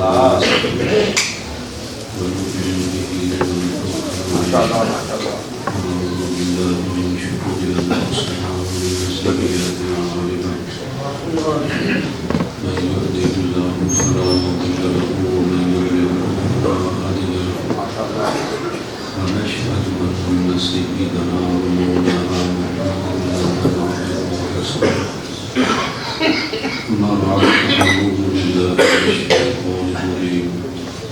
ونؤمن به ونعوذ بالله من شرور أنفسنا ومن سيئات أعمالنا من يهده الله فلا مضل له ومن يضلل فلا هادي له ونشهد أن سيدنا ومولانا محمدا عبده ورسوله أما بعد فأعوذ بالله من الشيطان الرجيم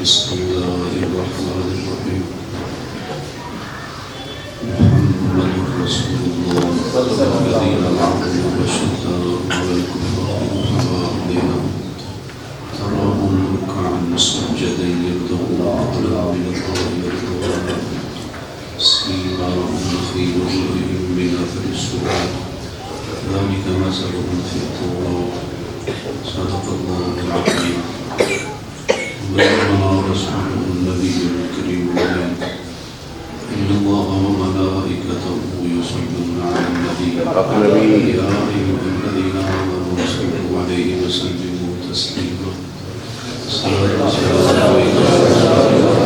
بسم الله الرحمن الرحيم محمد رسول الله الذين أنعموا الشداء على الكفار رحماء بينهم تراهم ركعا سجدا يبتغون فضلا من الله ورضوانا سيماهم في وجوههم من أثر السجود ذلك مثلهم في التوراة صدق الله العظيم بلغنا رسوله النبي الكريم الأمين إن الله وملائكته يصلون على النبي يا أيها الذين آمنوا صلوا عليه وسلموا تسليما الصلاة والسلام عليك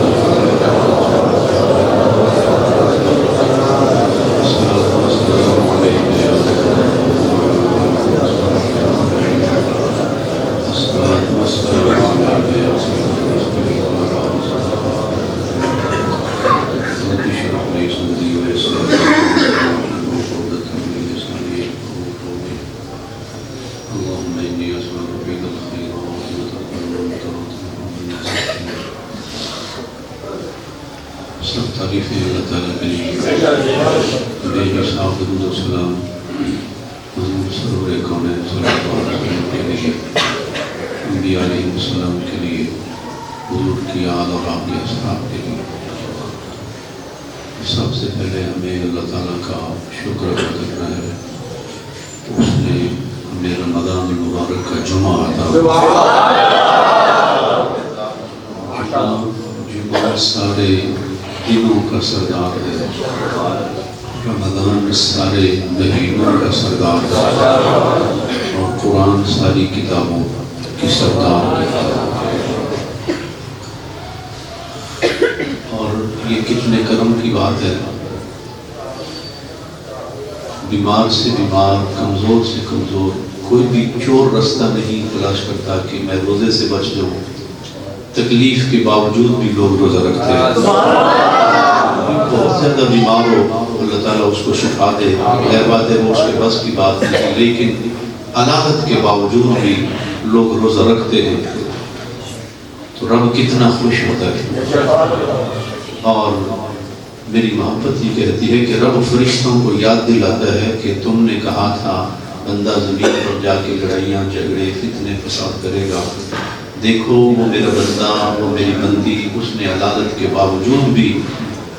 سب سے پہلے ہمیں اللہ تعالیٰ کا شکر ادا کرنا ہے اس نے ہمیں رمضان المبارک کا جمعہ عطا جمعہ سارے دنوں کا سردار ہے رمضان سارے مہینوں کا سردار ہے اور قرآن ساری کتابوں کی سردار ہے یہ کتنے کرم کی بات ہے بیمار سے بیمار کمزور سے کمزور کوئی بھی چور رستہ نہیں تلاش کرتا کہ میں روزے سے بچ جاؤں تکلیف کے باوجود بھی لوگ روزہ رکھتے ہیں بہت زیادہ بیمار ہو اللہ تعالیٰ اس کو شفا دے غیر بات ہے وہ اس کے بس کی بات نہیں لیکن علامت کے باوجود بھی لوگ روزہ رکھتے ہیں تو رب کتنا خوش ہوتا ہے اور میری محبت یہ کہتی ہے کہ رب فرشتوں کو یاد دلاتا ہے کہ تم نے کہا تھا بندہ زمین پر جا کے لڑائیاں جھگڑے فتنے فساد کرے گا دیکھو وہ میرا بندہ وہ میری بندی اس نے عدالت کے باوجود بھی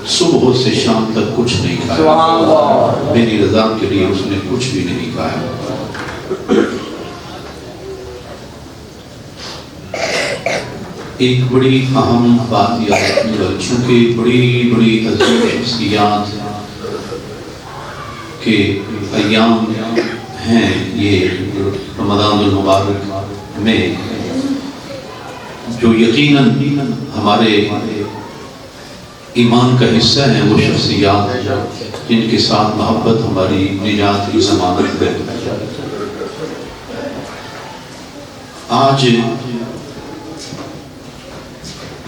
صبح سے شام تک کچھ نہیں کھایا میری رضا کے لیے اس نے کچھ بھی نہیں کھایا ایک بڑی اہم بات یاد رکھنے والی چونکہ بڑی بڑی عظیم شخصیات کے ایام ہیں یہ رمضان المبارک میں جو یقیناً ہمارے ایمان کا حصہ ہیں وہ شخصیات جن کے ساتھ محبت ہماری نجات کی ضمانت ہے آج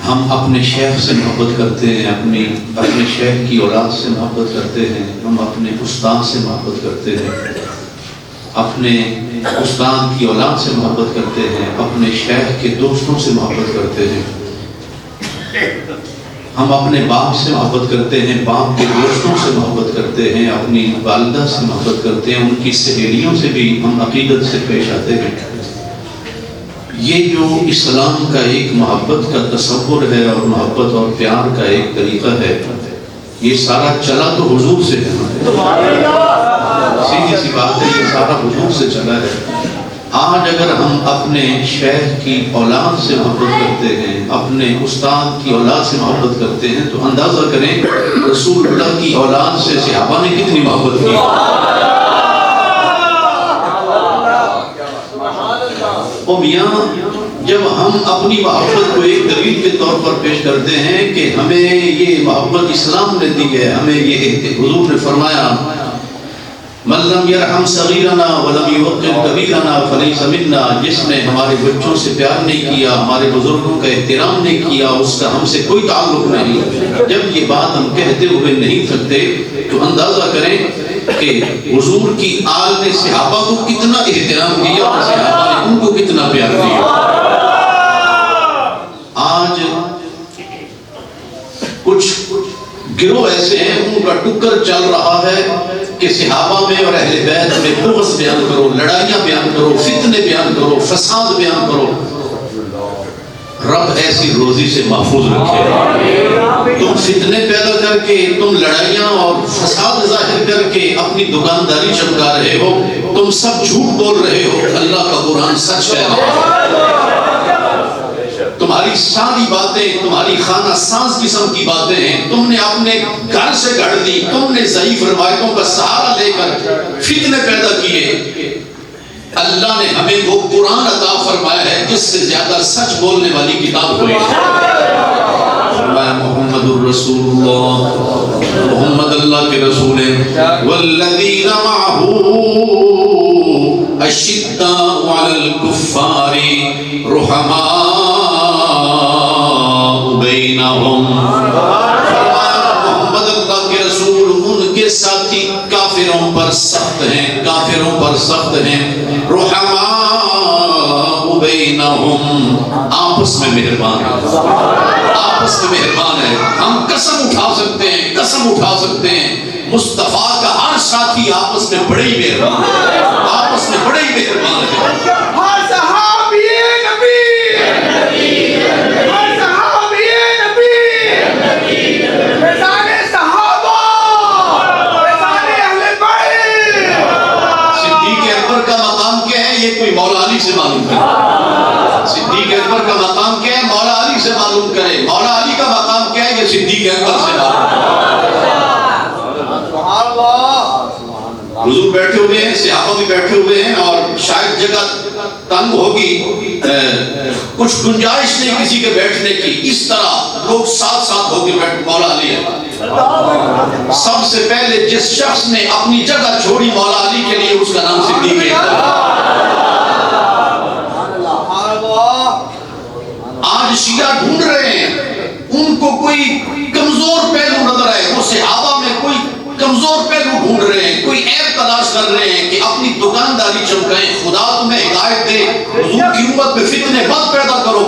ہم اپنے شیخ سے محبت کرتے ہیں اپنے شیخ کی اولاد سے محبت کرتے ہیں ہم اپنے استاد سے محبت کرتے ہیں اپنے استاد کی اولاد سے محبت کرتے ہیں اپنے شیخ کے دوستوں سے محبت کرتے ہیں ہم اپنے باپ سے محبت کرتے ہیں باپ کے دوستوں سے محبت کرتے ہیں اپنی والدہ سے محبت کرتے ہیں ان کی سہیلیوں سے بھی ہم عقیدت سے پیش آتے ہیں یہ جو اسلام کا ایک محبت کا تصور ہے اور محبت اور پیار کا ایک طریقہ ہے یہ سارا چلا تو حضور سے ہے سیدھی سی بات ہے یہ سارا حضور سے چلا ہے آج اگر ہم اپنے شیخ کی اولاد سے محبت کرتے ہیں اپنے استاد کی اولاد سے محبت کرتے ہیں تو اندازہ کریں رسول اللہ کی اولاد سے صحابہ نے کتنی محبت کی او میاں جب ہم اپنی محبت کو ایک دلیل کے طور پر پیش کرتے ہیں کہ ہمیں یہ محبت اسلام نے دی ہے، ہمیں یہ حضور نے فرمایا من لم یرحم صغیرنا ولم یوقر کبیرنا فلیس منا، جس نے ہمارے بچوں سے پیار نہیں کیا، ہمارے بزرگوں کا احترام نہیں کیا، اس کا ہم سے کوئی تعلق نہیں۔ جب یہ بات ہم کہتے ہوئے نہیں تھکتے تو اندازہ کریں کہ حضور کی آل نے صحابہ کو کتنا احترام کیا اور صحابہ نے ان کو کتنا پیار کیا۔ آج کچھ گروہ ایسے ہیں ان کا ٹکر چل رہا ہے کہ صحابہ میں اور اہل بیت میں بغض بیان کرو، لڑائیاں بیان کرو، فتنے بیان کرو، فساد بیان کرو۔ رب ایسی روزی سے محفوظ رکھے۔ تم فتنے پیدا کر کے، تم لڑائیاں اور فساد ظاہر کر کے اپنی دکانداری چمکا رہے ہو، تم سب جھوٹ بول رہے ہو، اللہ کا قرآن سچ کہہ رہا ہے۔ تمہاری ساری باتیں تمہاری خانہ ساز قسم کی باتیں ہیں، تم نے اپنے گھر سے گھڑ دی، تم نے ضعیف روایتوں کا سہارا لے کر فتنے پیدا کیے۔ اللہ نے ہمیں وہ قرآن عطا فرمایا ہے جس سے زیادہ سچ بولنے والی کتاب کوئی محمد الرسول اللہ، محمد اللہ کے رسول ہیں۔ والذین معہ اشداء علی الکفار رحماء بینہم، محمد اللہ کے رسول ان کے ساتھی کافروں پر سخت ہیں، کافروں پر سخت ہیں، رحماء بینہم، آپس میں مہربان ہیں، آپس میں مہربان ہے۔ ہم قسم اٹھا سکتے ہیں، قسم اٹھا سکتے ہیں، مصطفیٰ کا ہر ساتھی آپس میں بڑے ہی مہربان ہے، آپس میں بڑے ہی مہربان ہے۔ ہر صحابی نبی، ہر صحابی نبی، فیضان صحابہ، فیضان اہل بیت۔ صدیق اکبر کا مقام کیا ہے یہ کوئی مولا علی سے معلوم کرے۔ صدیق اکبر کا مقام کیا ہے مولا علی سے معلوم کرے۔ مولا علی کا مقام کیا ہے یہ صدیق اکبر سے معلوم کرے۔ حضور بیٹھے ہوئے ہیں، صحابہ بھی بیٹھے ہوئے ہیں، اور شاید جگہ تنگ ہوگی، کچھ گنجائش نہیں کسی کے بیٹھنے کی، اس طرح لوگ ساتھ ساتھ ہو کے بیٹھ۔ مولا علی ہے سب سے پہلے جس شخص نے اپنی جگہ چھوڑی مولا علی کے لیے، اس کا نام صدیق ہے۔ آج شیعہ ڈھونڈ رہے ہیں، ان کو کوئی کمزور پہلو نظر آئے، وہ صحابہ میں کوئی کمزور پہلو ڈھونڈ رہے ہیں، کوئی عیب تلاش کر رہے ہیں کہ اپنی دکانداری چمکائیں۔ خدا تمہیں ہدایت دے، حضور کی امت میں فتنے مت پیدا کرو۔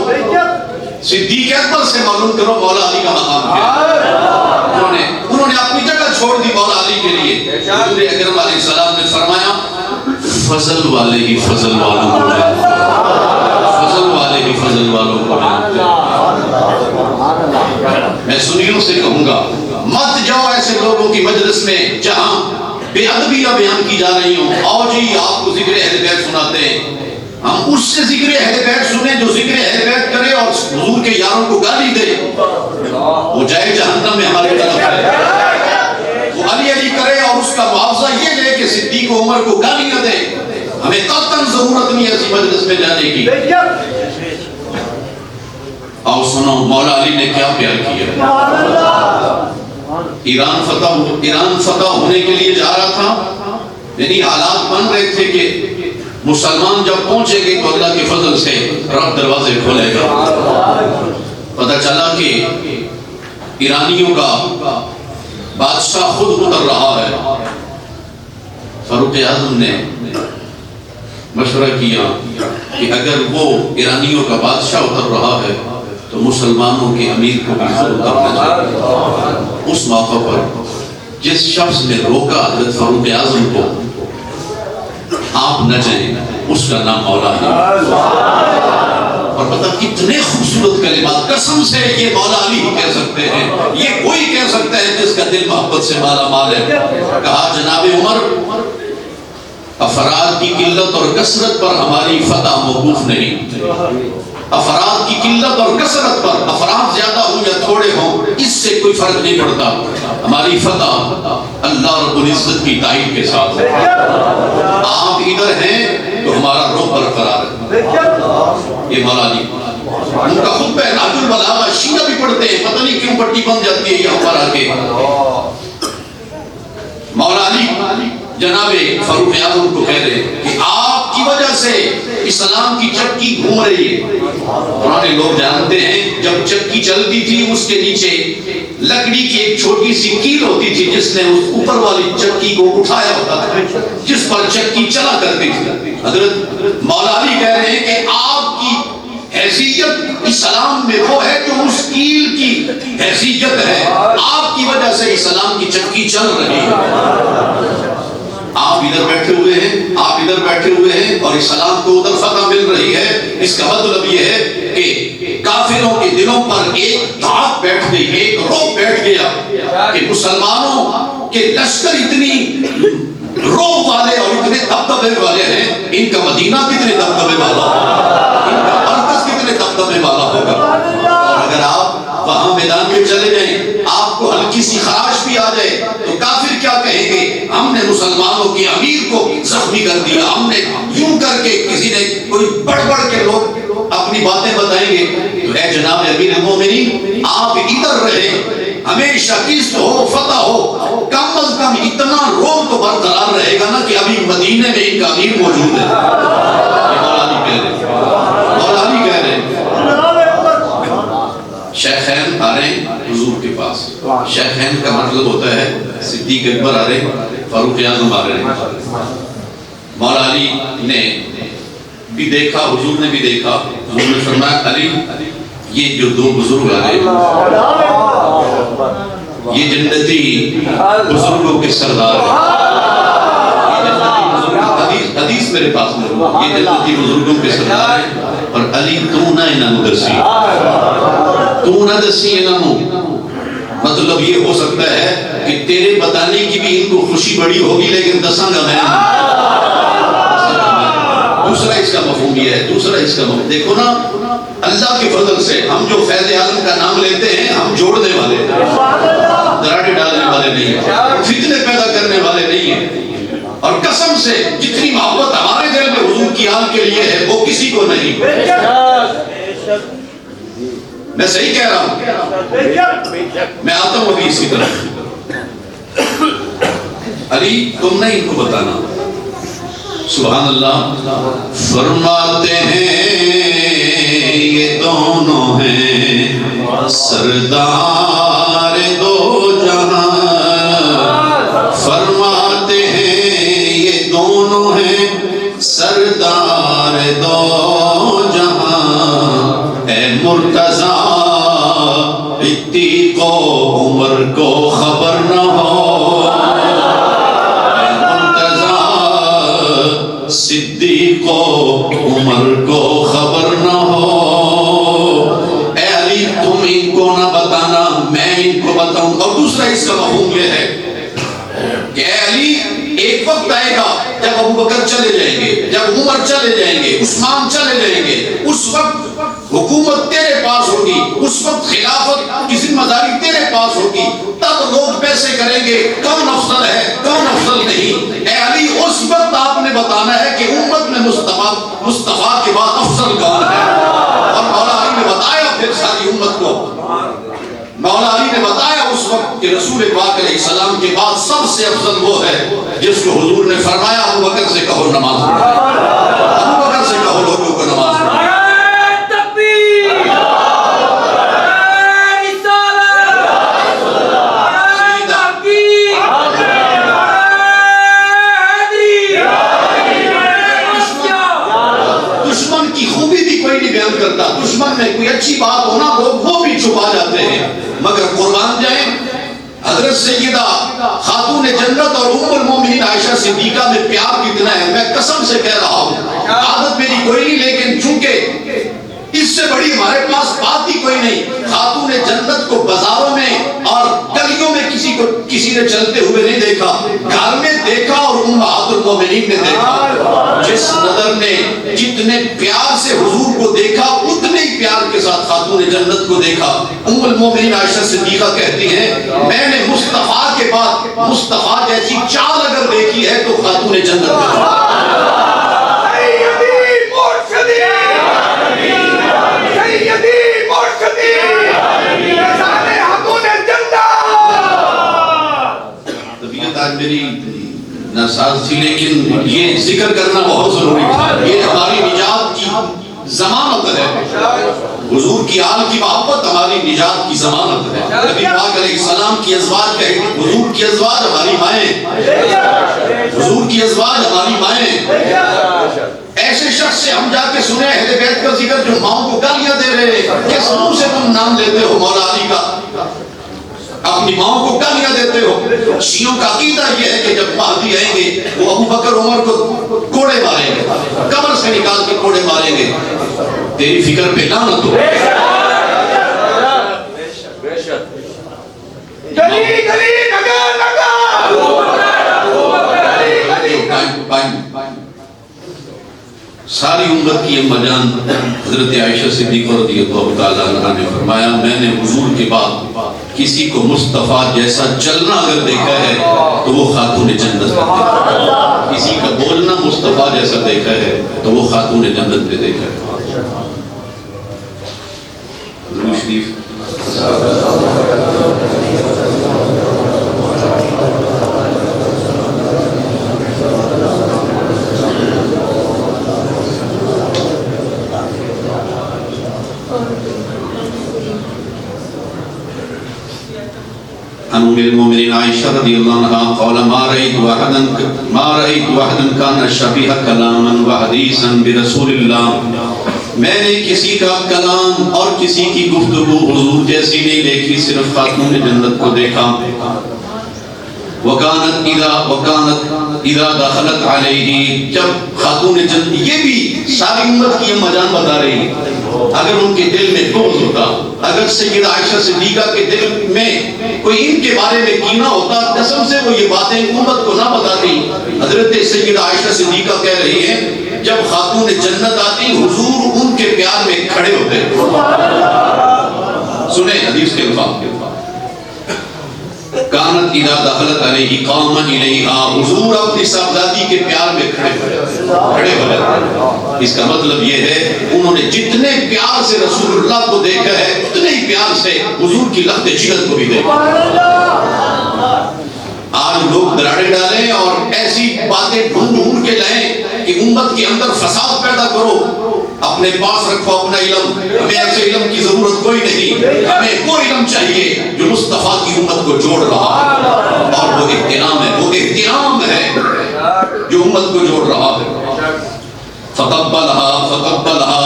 صدیق اکبر سے معلوم کرو مولا علی کا مقام کیا ہے۔ انہوں نے اپنی جگہ چھوڑ دی مولا علی کے لیے۔ حضور اکرم علیہ السلام نے فرمایا فضل والے ہی فضل والوں کو جانتے ہیں، فضل والے ہی فضل والوں کو جانتے ہیں۔ میں سنیوں سے کہوں گا مت جاؤ ایسے لوگوں کی مجلس میں جہاں بے ادبیاں بیان کی جا رہی ہوں۔ آؤ جی آپ کو ذکر اہل بیت سناتے ہیں، ہم اس سے ذکر اہل بیت سنیں جو ذکر اہل بیت کرے اور حضور کے یاروں کو گالی دے، وہ جائے جہنم میں ہماری طرف ہے۔ وہ علی علی کرے اور اس کا معاوضہ یہ لے کہ صدیق و عمر کو گالی نہ دے۔ ہمیں قطعاً ضرورت نہیں ایسی مجلس میں جانے کی۔ آؤ سنو مولا علی نے کیا پیار کیا۔ ایران فتح ہونے کے لیے جا رہا تھا، یعنی حالات بن رہے تھے کہ مسلمان جب پہنچے گے تو اللہ کے فضل سے رب دروازے کھولے گا۔ پتہ چلا کہ ایرانیوں کا بادشاہ خود اتر رہا ہے۔ فاروق اعظم نے مشورہ کیا کہ اگر وہ ایرانیوں کا بادشاہ اتر رہا ہے تو مسلمانوں کے امیر کو بھی خود اترنا چاہیے۔ اس موقع پر جس شخص نے روکا حضرت فاروق اعظم کو آپ نہ جائیں، اس کا نام مولا علی۔ اور پتہ کتنے خوبصورت کلمات، قسم سے یہ مولا علی ہی کہہ سکتے ہیں، یہ کوئی کہہ سکتا ہے جس کا دل محبت سے مالا مال ہے۔ کہا جناب عمر افراد کی قلت اور کثرت پر ہماری فتح موقوف نہیں، افراد کی قلت اور کثرت پر، افراد زیادہ ہوں یا تھوڑے ہوں، اس سے کوئی فرق نہیں پڑتا، ہماری فتح اللہ رب العزت کی تائید کے ساتھ ہے۔ آپ ادھر ہیں تو ہمارا رخ برقرار ہے۔ یہ مولا علی ان کا خطبہ نہج البلاغہ شیعہ بھی پڑھتے ہیں، پتہ نہیں کیوں پٹی بن جاتی ہے یہاں پر آ کے۔ مولا علی جناب فاروق اعظم کو کہہ رہے ہیں کہ آپ کی وجہ سے اسلام کی چکی گھوم رہی ہے۔ پرانے لوگ جانتے ہیں جب چکی چلتی تھی اس کے نیچے لکڑی کی ایک چھوٹی سی کیل ہوتی تھی جس نے اس اوپر والی چکی کو اٹھایا ہوتا تھا، جس پر چکی چلا کرتی تھی۔ حضرت مولا علی کہہ رہے ہیں کہ آپ کی حیثیت اسلام میں وہ ہے جو اس کیل کی حیثیت ہے، آپ کی وجہ سے اسلام کی چکی چل رہی ہے۔ آپ ادھر بیٹھے ہوئے ہیں، آپ ادھر بیٹھے ہوئے ہیں اور اسلام کو ادھر فتح مل رہی ہے۔ اس کا مطلب یہ ہے کہ کافروں کے دلوں پر ایک دھاک بیٹھ گئی، ایک رعب بیٹھ گیا کہ مسلمانوں کے لشکر اتنی روب والے اور اتنے دبدبے والے ہیں، ان کا مدینہ کتنے دبدبے والا ہوگا، ان کا مرکز کتنے دبدبے والا ہوگا۔ اور اگر آپ وہاں میدان میں چلے جائیں، آپ کو ہلکی سی خراش بھی آ جائے تو کافر کیا کہیں گے؟ ہم نے مسلمانوں کے امیر کو زخمی کر دیا، ہم نے یوں کر کے، کسی نے کوئی بڑھ بڑھ کے لوگ اپنی باتیں بتائیں گے۔ تو اے جناب امیر المومنین، آپ ادھر رہیں، ہمیشہ قسط ہو، فتح ہو، کم از کم اتنا روم تو برقرار رہے گا نا کہ ابھی مدینے میں ان کا امیر موجود ہے۔ یہ مولا علی کہہ رہے ہیں، مولا علی کہہ رہے ہیں۔ شیخین آ رہے ہیں حضور کے پاس، شیخین کا مطلب ہوتا ہے صدیق اکبر آ رہے ہیں، فاروق اعظم آ رہے ہیں۔ مولا علی نے بھی دیکھا، حضور نے بھی دیکھا، حضور نے فرمایا علی یہ جو دو بزرگ آ رہے ہیں یہ جنتی بزرگوں کے سردار ہیں، یہ جنتی بزرگ، حدیث میرے پاس میں، یہ جنتی بزرگوں کے سردار ہیں، اور علی تو نہ انہوں درسی، تو نہ دسی انہوں۔ مطلب یہ ہو سکتا ہے کہ تیرے بتانے کی بھی ان کو خوشی بڑی ہوگی لیکن دساں گا میں۔ دوسرا اس کا مفہوم یہ ہے، دوسرا اس کا مفہوم دیکھو نا، اللہ کے فضل سے ہم جو فیض عالم کا نام لیتے ہیں ہم جوڑنے والے ہیں، دراڑے ڈالنے والے نہیں ہیں، فتنے پیدا کرنے والے نہیں ہیں، اور قسم سے جتنی محبت ہمارے دل میں حضور کی آل کے لیے ہے وہ کسی کو نہیں۔ میں صحیح کہہ رہا ہوں، میں آتا ہوں ابھی اسی طرح۔ علی تم نے ان کو بتانا، سبحان اللہ، فرماتے ہیں یہ دونوں ہیں سردار دو جہاں، فرماتے ہیں یہ دونوں ہیں سردار دو جہاں، اے مرتضیٰ اتنی کو عمر کو خبر نہ ہو، اے مرتضیٰ صدیق کو عمر کو خبر نہ ہو، اے علی تم ان کو نہ بتانا میں ان کو بتاؤں۔ اور دوسرا اس کا مفہوم یہ ہے کہ اے علی ایک وقت آئے گا جب ابو بکر چلے جائیں گے، جب عمر چلے جائیں گے، عثمان چلے جائیں گے، اس وقت حکومت تیرے پاس ہوگی، اس وقت خلافت کی ذمہ داری تیرے پاس ہوگی، تب لوگ پیسے کریں گے کون افضل ہے کون افضل نہیں۔ اے علی اس وقت آپ نے بتانا ہے کہ امت میں مصطفیٰ کے بعد افضل کون ہے، اور مولا علی نے بتایا پھر ساری امت کو، مولا علی نے بتایا اس وقت کہ رسول پاک علیہ السلام کے بعد سب سے افضل وہ ہے جس کو حضور نے فرمایا ابو بکر سے کہو نماز پڑھو، ابو بکر سے کہو لوگوں کو نماز پڑھو۔ دشمن کی خوبی بھی کوئی نہیں بیان کرتا، دشمن میں کوئی اچھی بات ہونا لوگ وہ بھی چھپا جاتے ہیں، مگر قربان جائیں حضرت سیدہ خاتون جنت اور ام المومنین عائشہ صدیقہ میں پیار کتنا ہے، میں قسم سے کہہ رہا ہوں، عادت میری کوئی نہیں لیکن چونکہ اس سے بڑی ہمارے پاس بات ہی کوئی نہیں۔ خاتون جنت کو بازاروں میں اور گلیوں میں کسی نے چلتے ہوئے نہیں دیکھا، گھر میں دیکھا اور امہات المومنین نے دیکھا۔ جس نظر نے جتنے پیار سے حضور کو دیکھا اتنے پیار کے ساتھ خاتون جنت کو دیکھا. ام المومنین عائشہ صدیقہ کہتی ہیں میں نے مصطفیٰ کے بعد مصطفیٰ جیسی چال اگر دیکھی ہے تو خاتون جنت میں. طبیعت آج میری ناساز تھی لیکن یہ ذکر کرنا بہت ضروری تھا. یہ ہماری نجات کی ضمانت ہے. حضور کی آل کی محبت ہماری نجات کی ضمانت ہے. نبی پاک علیہ السلام کی ازواج کہے حضور کی ازواج ہماری مائیں, حضور کی ازواج ہماری مائیں. ایسے شخص سے ہم جا کے سنیں اہل بیت کا ذکر جو ماؤں کو گالیاں دے رہے ہیں, کس منہ سے تم نام لیتے ہو مولا علی کا, اپنی ماؤں کو گالیاں دیتے ہو. شیعوں کا عقیدہ یہ ہے کہ جب مہدی آئیں گے وہ ابو بکر عمر کو کوڑے ماریں گے, قبر سے نکال کے کوڑے ماریں گے. تیری فکر پہ لعنت ہو. ساری امت کی اماں جان حضرت عائشہ صدیقہ رضی اللہ تعالیٰ عنہ نے فرمایا میں نے حضور کے بعد کسی کو مصطفیٰ جیسا چلنا اگر دیکھا ہے تو وہ خاتون جنت میں دیکھا. کسی کا بولنا مصطفیٰ جیسا دیکھا ہے تو وہ خاتون جنت میں دیکھا ہے. درود شریف. عن ام المؤمنین عائشہ رضی اللہ عنہا قال ما رأيت واحدا كان شبیہ کلاما وحدیثا برسول اللہ. میں نے کسی کا کلام اور کسی کی گفتگو حضور جیسی نہیں دیکھی, صرف خاتون جنت کو دیکھا. وکانت اذا دخلت علیہ, جب خاتون جنت, یہ بھی ساری امت کی اماں جان بتا رہی ہے, اگر ان کے دل میں بغض ہوتا, اگر سیدہ عائشہ صدیقہ کے دل میں کوئی ان کے بارے میں کینہ ہوتا, قسم سے وہ یہ باتیں امت کو نہ بتاتی. حضرت سیدہ عائشہ صدیقہ کہہ رہی ہیں جب خاتون جنت آتی حضور ان کے پیار میں کھڑے ہوتے. سنیں حدیث کے الفاظ. کانت اذا دخلت علیہ قام الیہا, حضور اپنی صاحبزادی کے پیار میں کھڑے ہو جاتے. اس کا مطلب یہ ہے انہوں نے جتنے پیار سے رسول اللہ کو دیکھا ہے اتنے ہی پیار سے حضور کی لخت جگر کو بھی دیکھا. آج لوگ دراڑے ڈالیں اور ایسی باتیں ڈھونڈ کے لائیں کہ امت کے اندر فساد پیدا کرو. اپنے پاس رکھو اپنا علم, ہمیں ایسے علم کی ضرورت کوئی نہیں, ہمیں وہ علم چاہیے جو مصطفیٰ کی امت کو جوڑ رہا ہے, اور وہ احترام ہے جو امت کو جوڑ رہا ہے. فقبلہا,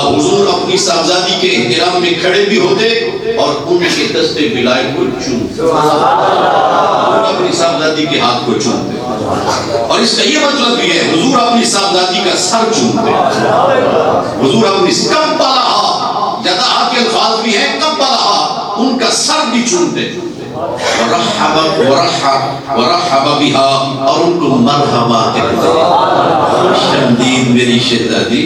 حضور اپنی صاحبزادی کے احترام میں کھڑے بھی ہوتے اور ان کے دستے ولایت کو چومتے, اپنی صاحبزادی کے ہاتھ کو چومتے. اور اس کا یہ مطلب بھی ہے حضور اپنی صاحبزادی کا سر چومتے. حضور اپنی قبلہا, یدہا کے الفاظ بھی ہیں, قبلہا, ان کا سر بھی چومتے. ورحب بها, اور ان کو مرحبا کہتے, خوش آمدید میری شہزادی.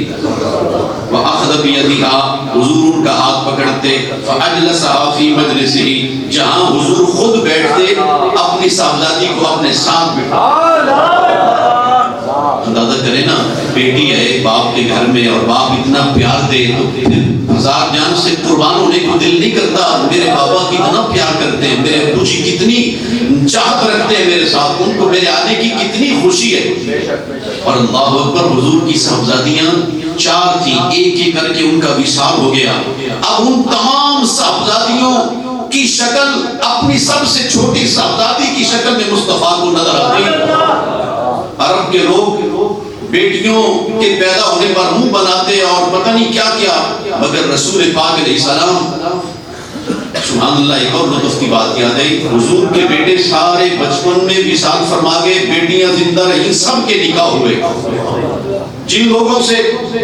وأخذ بيدها, حضور ان کا ہاتھ پکڑتے. فأجلسها في مجلسه, جہاں حضور خود بیٹھتے اپنی صاحبزادی کو اپنے ساتھ بیٹھتے. اندازہ کریں نا, بیٹی ہے باپ کے گھر میں اور باپ اتنا پیار دے تو ہزار جان سے قربان ہونے کو دل نہیں کرتا. میرے بابا کتنا پیار کرتے ہیں, میرے ابو جی کتنی چاہت رکھتے ہیں میرے ساتھ, ان کو میرے آنے کی کتنی خوشی ہے. اور اللہ اکبر, حضور کی صاحبزادیاں 4 تھیں, ایک کر کے ان کا وصال ہو گیا. اب ان تمام صاحبزادیوں کی شکل اپنی سب سے چھوٹی صاحبزادی کی شکل میں مصطفیٰ کو نظر آتی. عرب کے لوگ بیٹیوں کے پیدا ہونے پر منہ بناتے اور پتہ نہیں کیا کیا, مگر رسول پاک علیہ السلام, سبحان اللہ, ایک اور لطف کی بات یاد آئی, حضور کے بیٹے سارے بچپن میں وصال فرما گئے, بیٹیاں زندہ رہیں, سب کے نکاح ہوئے. جن لوگوں سے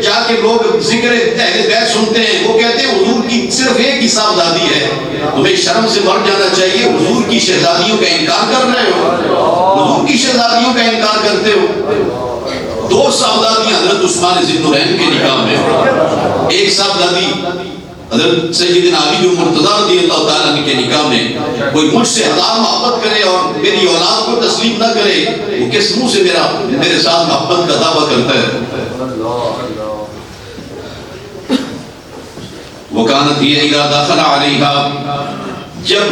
جا کے لوگ ذکر اہل بیت سنتے ہیں وہ کہتے ہیں حضور کی صرف ایک ہی صاحبزادی ہے, تمہیں شرم سے مر جانا چاہیے, حضور کی شہزادیوں کا انکار کر رہے ہو, حضور کی شہزادیوں کا انکار کرتے ہو. 2 صاحبزادیاں حضرت عثمان ذی النورین کے نکاح میں, ایک صاحبزادی حضرت سیدنا علی مرتضیٰ رضی اللہ تعالیٰ عنہ کے نکاح میں کوئی مجھ سے 1000 محبت کرے اور میری اولاد کو تسلیم نہ کرے، وہ کس منہ سے میرے ساتھ محبت کا دعویٰ کرتا ہے؟ وَكَانَتْ هِيَ إِذَا دَخَلَ عَلَيْهَا، جب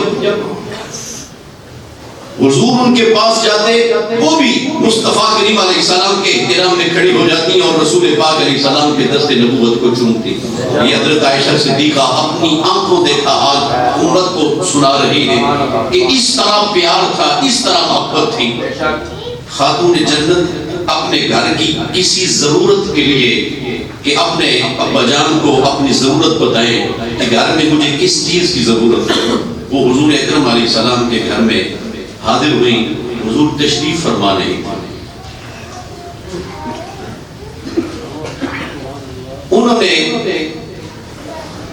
حضور ان کے پاس جاتے وہ بھی مصطفیٰ کریم علیہ السلام کے احترام میں کھڑی ہو جاتی اور رسول پاک علیہ السلام کے دست نبوت کو چومتی۔ یہ حضرت عائشہ صدیقہ اپنی آنکھوں دیکھا حال امت کو سنا رہی ہے کہ اس طرح پیار تھا، اس طرح محبت تھی۔ خاتون جنت اپنے گھر کی کسی ضرورت کے لیے کہ اپنے ابا جان کو اپنی ضرورت بتائیں کہ گھر میں مجھے کس چیز کی ضرورت ہے، وہ حضور اکرم علیہ السلام کے گھر میں حاضر ہوئی، حضور تشریف فرمانے۔ انہوں نے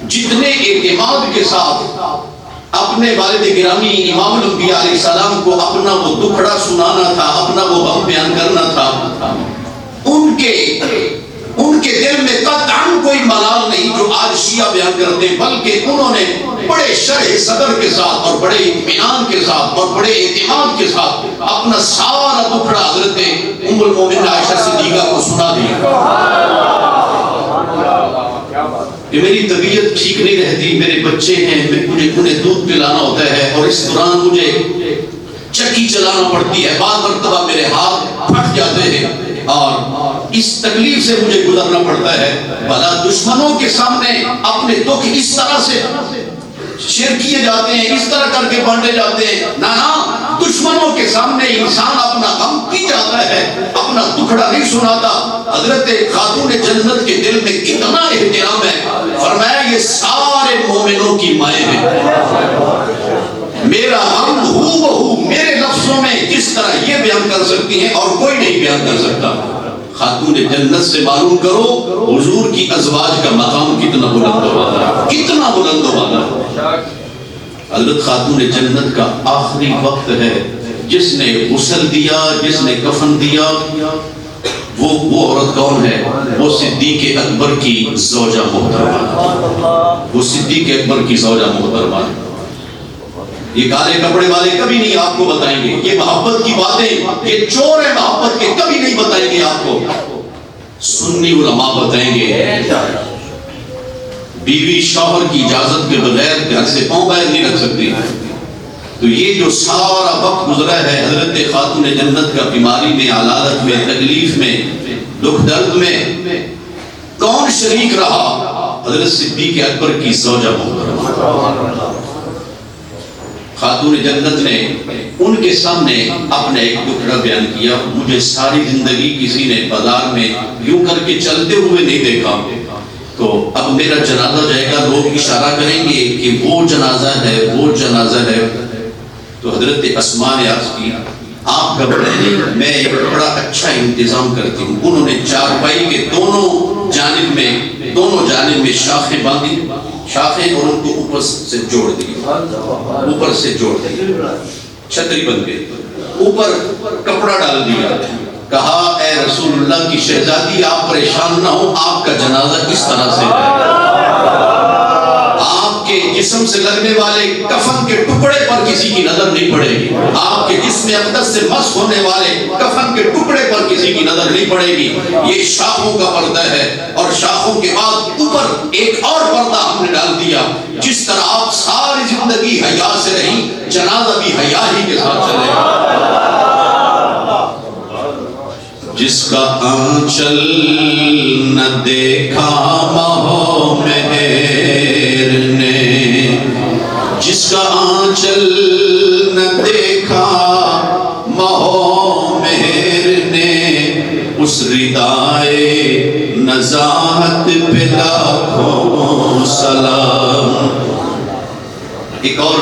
جتنے اعتماد کے ساتھ اپنے والد گرامی امام الانبیاء علیہ السلام کو اپنا وہ دکھڑا سنانا تھا، اپنا وہ غم بیان کرنا تھا، ان کے دل میں قطعاً کوئی ملال نہیں جو آج شیعہ بیان کرتے ہیں، بلکہ انہوں نے بڑے شرح صدر کے ساتھ اور بڑے اطمینان کے ساتھ اور بڑے اعتماد کے ساتھ اپنا سارا دکھڑا حضرت ام المومنین عائشہ صدیقہ کو سنا دیا کہ میری طبیعت ٹھیک نہیں رہتی، میرے بچے ہیں، مجھے انہیں دودھ پلانا ہوتا ہے اور اس دوران مجھے چکی چلانا پڑتی ہے، بعض مرتبہ میرے ہاتھ پھٹ جاتے ہیں اور اس تکلیف سے مجھے گزرنا پڑتا ہے۔ بھلا دشمنوں کے سامنے اپنے دکھ اس طرح سے شیئر کیے جاتے ہیں، اس طرح کر کے بانٹے جاتے ہیں، نہ دشمنوں کے سامنے انسان اپنا غم پی جاتا ہے، اپنا دکھڑا نہیں سناتا۔ حضرت خاتون جنت کے دل میں اتنا احترام ہے، فرمایا یہ سارے مومنوں کی مائیں ہیں، میرا غم ہو بہو میرے لفظوں میں جس طرح یہ بیان کر سکتی ہیں اور کوئی نہیں بیان کر سکتا۔ خاتون جنت سے معلوم کرو حضور کی ازواج کا مقام کتنا بلند و بالا، کتنا بلند و بالا۔ حضرت خاتون جنت کا آخری وقت ہے، جس نے غسل دیا، جس نے کفن دیا، وہ عورت کون ہے؟ وہ صدیق اکبر کی زوجہ محترمہ، وہ صدیق اکبر کی زوجہ محترمہ۔ یہ کالے کپڑے والے کبھی نہیں آپ کو بتائیں گے، یہ محبت کی باتیں، یہ چور ہے محبت کے، کبھی نہیں بتائیں گے آپ کو، سنی علماء بتائیں گے۔ بیوی شوہر کی اجازت کے بغیر گھر سے پاؤں باہر نہیں رکھ سکتی۔ تو یہ جو سارا وقت گزرا ہے حضرت خاتون جنت کا، بیماری میں، علالت میں، تکلیف میں، دکھ درد میں کون شریک رہا؟ حضرت صدیق اکبر کی زوجہ محترمہ۔ خاتون جنت نے ان کے سامنے اپنا ایک دکھڑا بیان کیا، مجھے ساری زندگی کسی نے بازار میں یوں کر کے چلتے ہوئے نہیں دیکھا، تو اب میرا جنازہ جائے گا، لوگ اشارہ کریں گے کہ وہ جنازہ ہے، وہ جنازہ ہے۔ تو حضرت اسماء نے عرض کی آپ گھبرائیں نہیں، میں ایک بڑا اچھا انتظام کرتی ہوں۔ انہوں نے چارپائی کے دونوں جانب میں شاخیں باندھی، شاخیں، اور ان کو اوپر سے جوڑ دی، اوپر سے جوڑ دی، چھتری بن گئی، اوپر کپڑا ڈال دیا، کہا اے رسول اللہ کی شہزادی آپ پریشان نہ ہو، آپ کا جنازہ اس طرح سے ہے، آپ کے جسم سے لگنے والے کفن کے ٹکڑے پر کسی کی نظر نہیں پڑے گی، آپ کے جسم اقدس سے مسح ہونے والے کفن کے ٹکڑے پر کسی کی نظر نہیں پڑے گی۔ یہ شاخوں کا پردہ ہے، اور شاخوں کے بعد اوپر ایک اور پردہ ہم نے ڈال دیا، جس طرح آپ ساری زندگی حیا سے رہی، جنازہ بھی حیا ہی کے ساتھ چلے گا۔ جس کا آنچل نہ دیکھا ماہو مہر نے، جس کا آنچل نہ دیکھا ماہو مہر نے، اس ردائے نزاہت پہ لاکھوں سلام۔ ایک اور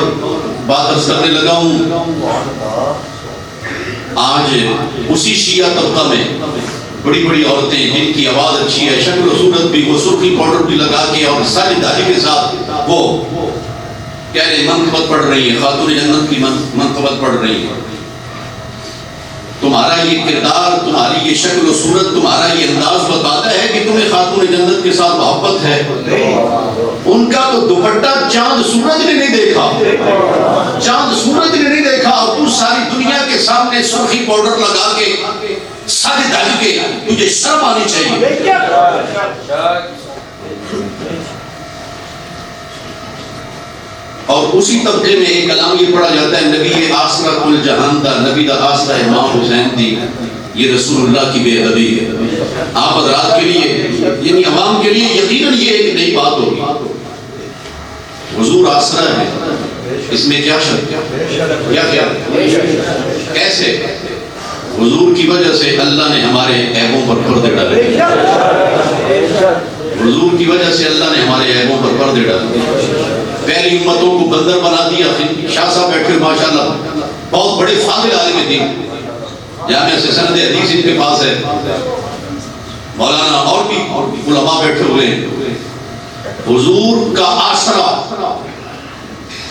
بات عرض کرنے لگا ہوں، آج اسی شیعہ طبقہ میں بڑی بڑی عورتیں جن کی آواز اچھی ہے، شکل و صورت بھی، وہ سرخی پاؤڈر بھی لگا کے اور ساری داڑھی کے ساتھ وہ کہہ رہے منقبت پڑھ رہی ہیں، خاتون جنت کی منقبت پڑھ رہی ہیں۔ تمہارا یہ کردار، تمہاری یہ شکل و صورت، تمہارا یہ انداز بتاتا ہے کہ تمہیں خاتون جنت کے ساتھ محبت ہے. ان کا تو دوپٹہ چاند سورج نے نہیں دیکھا، چاند سورج نے نہیں دیکھا، اور تو ساری دنیا کے سامنے سرخی پاؤڈر لگا کے سج دھج کے، تجھے شرم آنی چاہیے. اور اسی طبقے میں ایک کلام یہ پڑھا جاتا ہے، نبی آسرا کل جہان دا، نبی دا آسرا امام حسین دی. یہ رسول اللہ کی بے ادبی ہے. آپ حضرات کے لیے یعنی عوام کے لیے یقیناً یہ ایک نئی بات ہوگی. حضور آسرا ہے، اس میں کیا شک، کیا کیسے؟ حضور کی وجہ سے اللہ نے ہمارے عیبوں پر پردے ڈالے، حضور کی وجہ سے اللہ نے ہمارے عیبوں پر پردے ڈالے. پہلی امتوں کو بندر بنا دیا. شاہ صاحب بیٹھے ماشاءاللہ بہت بڑے فاضل عالم دین، جامعہ سے سند حدیث ان کے پاس ہے، مولانا اور بھی علماء بیٹھے ہوئے ہیں. حضور کا آسرا،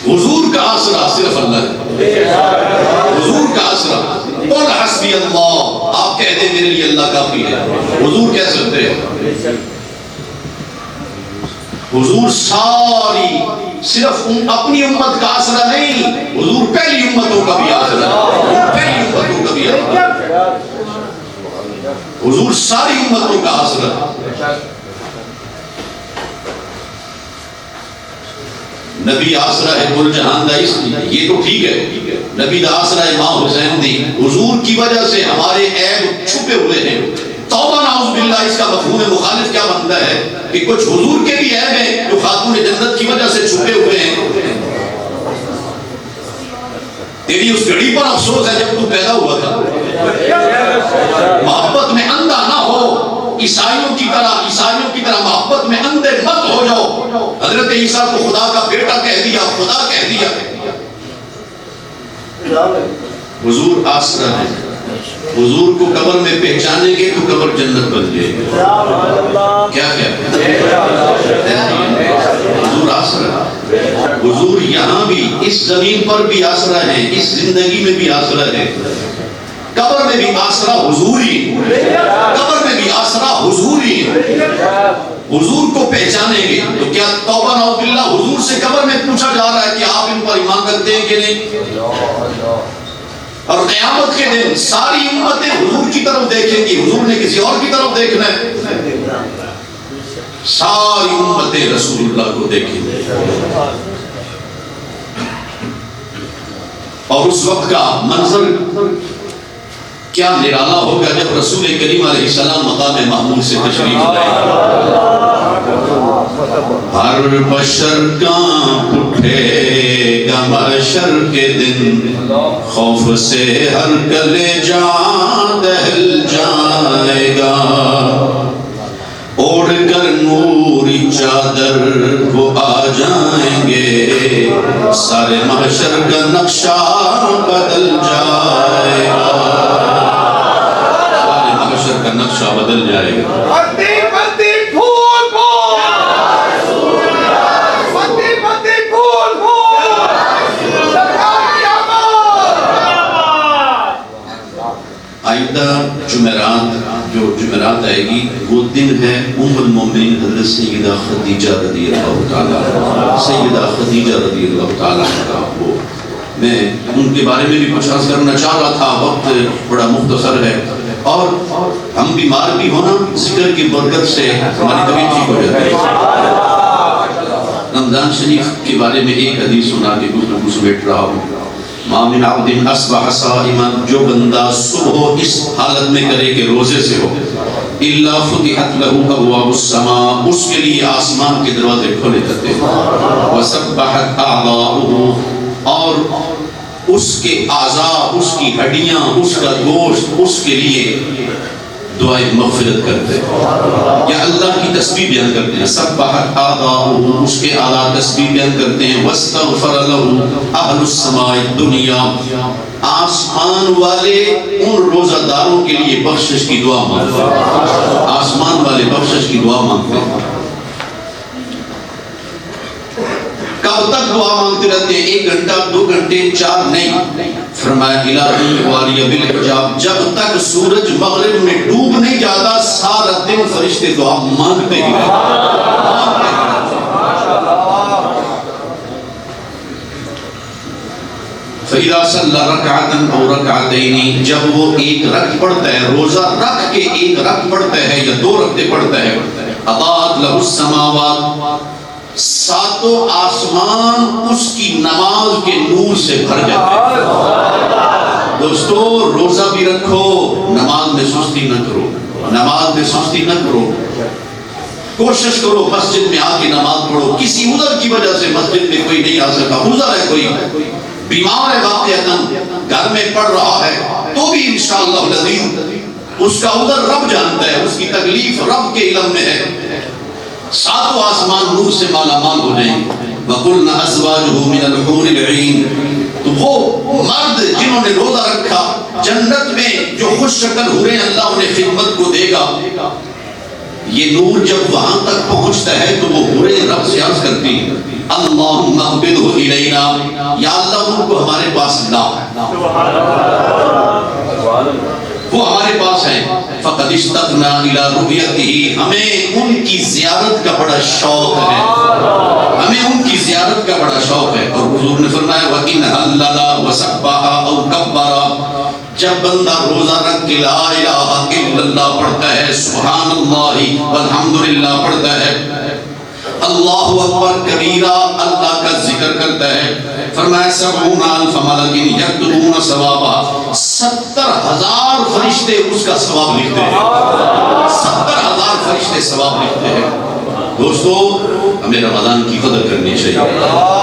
حضور کا آسرا صرف اللہ ہے. حضور کا آسرا، قل حسبی اللہ، آپ کہہ دیں میرے لیے اللہ کافی ہے. حضور کہہ سکتے ہیں. حضور ساری صرف اپنی امت کا آسرا نہیں، حضور پہلی امتوں کا بھی آسرا، پہلی امتوں کا بھی آسرا، حضور ساری امتوں کا آسرا. نبی آسرا ہے کل جہان دا، اس لیے یہ تو ٹھیک ہے، نبی دا آسرا امام حسین دی. حضور کی وجہ سے ہمارے عیب چھپے ہوئے ہیں. توبہ نعوذ باللہ، اس کا مفہوم مخالف کیا بنتا ہے کہ کچھ حضور کے بھی عیب ہیں جو خاتون جنت کی وجہ سے چھپے ہوئے ہیں. تیری اس گھڑی پر افسوس ہے جب تو پیدا ہوا تھا. محبت میں اندھا نہ ہو، عیسائیوں کی طرح محبت میں اندھے مت ہو جاؤ. حضرت عیسیٰ کو خدا کا بیٹا کہہ دیا، خدا کہہ دیا. حضور آسرا ہے. حضور کو قبر میں پہچانیں گے تو قبر جنت بن جائے گی. کیا حضور آسرا. حضور یہاں بھی اس زمین پر بھی آسرا ہے، اس زندگی میں بھی آسرا ہے. قبر میں بھی آسرا حضوری، قبر میں بھی آسرا حضوری. حضور کو پہچانیں گے تو کیا توبہ نعوذ باللہ حضور سے قبر میں پوچھا جا رہا ہے کہ آپ ان پر ایمان رکھتے ہیں کہ نہیں؟ اور قیامت کے دن ساری امتیں حضور کی طرف دیکھیں گی، حضور نے کسی اور کی طرف دیکھنا ہے. ساری امتیں رسول اللہ کو دیکھیں گی. اور اس وقت کا منظر کیا نرالا ہوگا جب رسول کریم علیہ السلام مقام محمود سے تشریف لائیں. ہر بشر کانپ اٹھے گا محشر کے دن، خوف سے ہر کلیجہ دہل جائے گا. اوڑھ کر نوری چادر وہ آ جائیں گے، سارے محشر کا نقشہ بدل جائے گا. سارے محشر کا نقشہ بدل جائے گا. بتی بتی پھول پھول، بتی بتی پھول پھول، آئندہ جمعرات، جو جمعرات آئے گی وہ دن ہے ام المومنین حضرت سیدہ خدیجہ رضی اللہ تعالیٰ، سیدہ خدیجہ رضی اللہ تعالیٰ کا. وہ میں ان کے بارے میں بھی کچھ عرض کرنا چاہ رہا تھا، وقت بڑا مختصر ہے. اور ہم بیمار بھی ہونا ذکر کی برکت سے ہماری طبیعت ٹھیک ہو جاتی ہے. رمضان شریف کے بارے میں ایک حدیث سنا کے گفتگو سمیٹ رہا ہوں. ما من عبد اصبح صائما، جو بندہ صبح اس حالت میں کرے کہ روزے سے ہو، الا فتحت له ابواب السماء، اس کے لیے آسمان کے دروازے کھولے جاتے ہیں. وسبحت اعضاؤه، اور اس کے اعضاء، اس کی ہڈیاں، اس کا گوشت اس کے لیے دعائیں مغفرت کرتے ہیں یا اللہ کی تسبیح بیان کرتے ہیں. سبحت اعضاؤه، اس کے اعضاء تسبیح بیان کرتے ہیں. واستغفر له اہل السماء الدنیا، آسمان والے ان روزہ داروں کے لیے بخشش کی دعا مانگتے ہیں. آسمان والے بخشش کی دعا مانگتے ہیں. کب تک دعا مانگتے رہتے ہیں؟ 1 گھنٹہ 2 گھنٹے 4 نہیں. فرمایا الہی والی بالحجاب، جب تک سورج مغرب میں ڈوب نہیں جاتا سارا دن فرشتے دعا مانگتے ہی رہتے. فَإِذَا صَلَّى رَكْعَةً أَوْ رَكْعَتَيْنِ، جب وہ 1 رکعت پڑھتا ہے، روزہ رکھ کے 1 رکعت پڑھتا ہے یا 2 رکعتیں پڑھتا ہے، اضاءت لَهُ السَّمَاوَاتُ، 7 آسمان اس کی نماز کے نور سے بھر جاتے ہیں. دوستو روزہ بھی رکھو، نماز میں سستی نہ کرو، نماز میں سستی نہ کرو. کوشش کرو مسجد میں آ کے نماز پڑھو. کسی عذر کی وجہ سے مسجد میں کوئی نہیں آ سکا، عذر ہے، کوئی بیمار ہے واقعتاً، گھر میں پڑھ رہا ہے، تو بھی انشاءاللہ العزیز اس کا عذر رب جانتا ہے، اس کی تکلیف رب کے علم میں ہے. 7 آسمان نور سے مالا مال ہو جائیں. وَقُلْنَا أَزْوَاجُهُ مِنَ الْحُورِ الْعِينِ، تو وہ مرد جنہوں نے روزہ رکھا جنت میں جو خوش شکل حوریں اللہ انہیں خدمت کو دے گا. یہ نور جب وہاں تک پہنچتا ہے تو وہ حوریں رب سے عرض کرتی ہیں اللہم اقبضہ الینا، یا اللہ ان کو ہمارے پاس لا، وہ ہمارے پاس ہیں. فقد اشتقنا الی رؤیتہ، ہمیں ان کی زیارت کا بڑا شوق ہے، ہمیں ان کی زیارت کا بڑا شوق ہے. اور حضور نے فرمایا وَإِنْ هَلَّلَ وَسَبَّحَ أَوْ كَبَّرَ، جب بندہ روزہ رکھ کے لا الہ الا اللہ پڑھتا ہے، سبحان اللہ والحمدللہ پڑھتا ہے، اللہ اکبر کبیرہ اللہ کا ذکر کرتا ہے، فرمایا 70,000 ملک یکتبون ثوابہ، 70,000 فرشتے اس کا ثواب لکھتے ہیں، 70,000 فرشتے ثواب لکھتے ہیں. دوستو ہمیں رمضان کی قدر کرنی چاہیے.